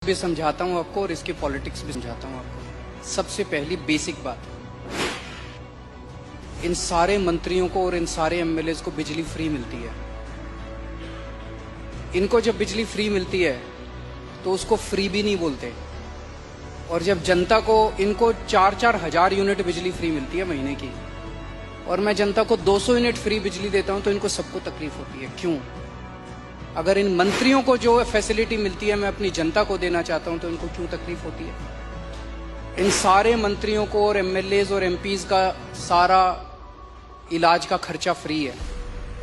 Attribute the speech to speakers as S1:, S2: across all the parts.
S1: भी समझाता हूँ आपको और इसकी पॉलिटिक्स भी समझाता हूँ आपको। सबसे पहली बेसिक बात, इन सारे मंत्रियों को और इन सारे एमएलएज को बिजली फ्री मिलती है। इनको जब बिजली फ्री मिलती है तो उसको फ्री भी नहीं बोलते, और जब जनता को, इनको 4-4 हजार यूनिट बिजली फ्री मिलती है महीने की, और मैं जनता को 200 यूनिट फ्री बिजली देता हूं तो इनको सबको तकलीफ होती है। क्यों? अगर इन मंत्रियों को जो फैसिलिटी मिलती है मैं अपनी जनता को देना चाहता हूं तो इनको क्यों तकलीफ होती है? इन सारे मंत्रियों को और एमएलएज और एमपीज का सारा इलाज का खर्चा फ्री है।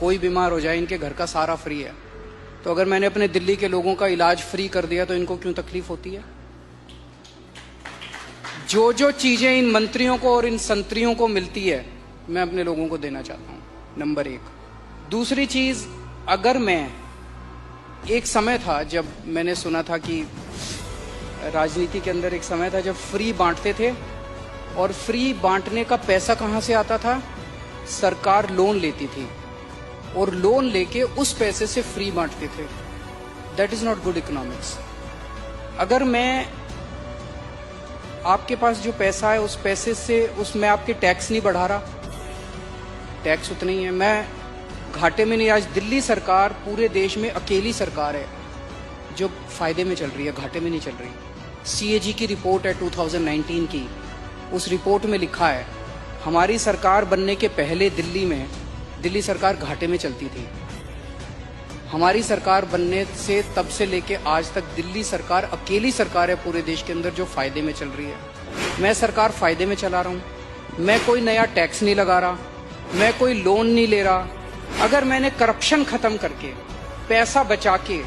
S1: कोई बीमार हो जाए इनके घर का सारा फ्री है। तो अगर मैंने अपने दिल्ली के लोगों का इलाज फ्री कर दिया तो इनको क्यों तकलीफ होती है? जो जो चीजें इन मंत्रियों को और इन संतरियों को मिलती है मैं अपने लोगों को देना चाहता हूं, नंबर 1। दूसरी चीज, अगर मैं, एक समय था जब मैंने सुना था कि राजनीति के अंदर एक समय था जब फ्री बांटते थे, और फ्री बांटने का पैसा कहां से आता था? सरकार लोन लेती थी और लोन लेके उस पैसे से फ्री बांटते थे। That is not good economics. अगर मैं, आपके पास जो पैसा है उस पैसे से, उसमें आपके टैक्स नहीं बढ़ा रहा, टैक्स उतना ही है, मैं घाटे में नहीं। आज दिल्ली सरकार पूरे देश में अकेली सरकार है जो फायदे में चल रही है, घाटे में नहीं चल रही। सीएजी की रिपोर्ट है 2019 की, उस रिपोर्ट में लिखा है हमारी सरकार बनने के पहले दिल्ली सरकार घाटे में चलती थी। हमारी सरकार बनने से तब से लेके आज तक दिल्ली सरकार अकेली सरकार है पूरे देश के अंदर जो फायदे में चल रही है। मैं सरकार फायदे में चला रहा हूं, मैं कोई नया टैक्स नहीं लगा रहा, मैं कोई लोन नहीं ले रहा। अगर मैंने करप्शन खत्म करके, पैसा बचा के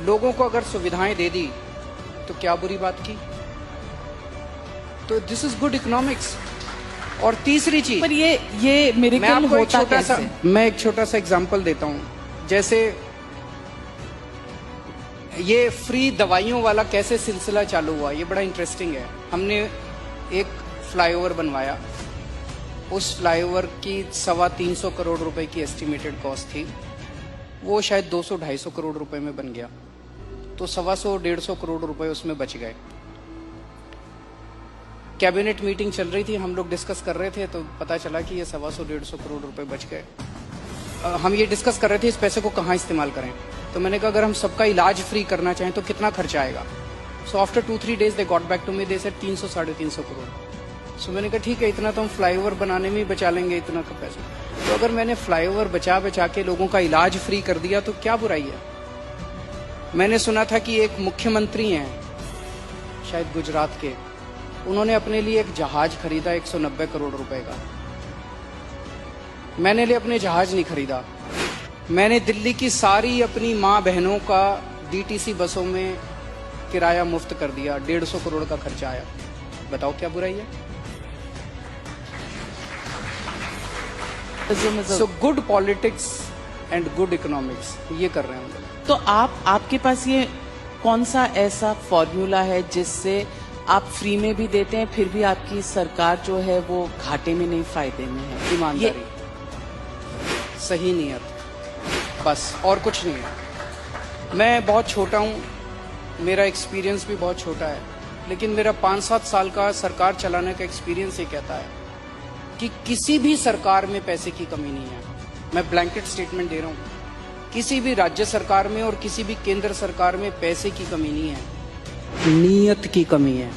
S1: लोगों को अगर सुविधाएं दे दी तो क्या बुरी बात की? तो दिस इज गुड इकोनॉमिक्स। और तीसरी चीज,
S2: पर ये मिरेकल होता कैसे?
S1: मैं एक छोटा सा एग्जांपल देता हूं। जैसे ये फ्री दवाइयों वाला कैसे सिलसिला चालू हुआ, ये बड़ा इंटरेस्टिंग है। हमने एक फ्लाईओवर बनवाया, उस फ्लाईओवर की 325 करोड़ रुपए की एस्टिमेटेड कॉस्ट थी, वो शायद 200-250 करोड़ रुपए में बन गया, तो 125 करोड़ रुपए उसमें बच गए। कैबिनेट मीटिंग चल रही थी, हम लोग डिस्कस कर रहे थे, तो पता चला कि ये 125 करोड़ रुपए बच गए। हम ये डिस्कस कर रहे थे इस पैसे को कहाँ इस्तेमाल करें। तो मैंने कहा अगर हम सबका इलाज फ्री करना चाहें तो कितना खर्चा आएगा? So after 2-3 days they got back to me, they said 300-350 crore. So मैंने कहा ठीक है, इतना तो हम फ्लाईओवर बनाने में ही बचा लेंगे, इतना का पैसा। तो अगर मैंने फ्लाईओवर बचा के लोगों का इलाज फ्री कर दिया तो क्या बुराई है? मैंने सुना था कि एक मुख्यमंत्री हैं शायद गुजरात के, उन्होंने अपने लिए एक जहाज खरीदा 190 करोड़ रुपए का। मैंने लिए अपने जहाज नहीं खरीदा, मैंने दिल्ली की सारी अपनी माँ बहनों का डीटीसी बसों में किराया मुफ्त कर दिया, 150 करोड़ का खर्चा आया। बताओ क्या बुराई है? So good politics and good economics, ये कर रहे हैं हम लोग।
S2: तो आपके पास ये कौन सा ऐसा फॉर्मूला है जिससे आप फ्री में भी देते हैं फिर भी आपकी सरकार जो है वो घाटे में नहीं फायदे में है?
S1: ईमानदारी, सही नियत, बस और कुछ नहीं है। मैं बहुत छोटा हूँ, मेरा एक्सपीरियंस भी बहुत छोटा है, लेकिन मेरा 5-7 साल का सरकार चलाने का एक्सपीरियंस ये कहता है कि किसी भी सरकार में पैसे की कमी नहीं है। मैं ब्लैंकेट स्टेटमेंट दे रहा हूँ, किसी भी राज्य सरकार में और किसी भी केंद्र सरकार में पैसे की कमी नहीं है, नीयत की कमी है।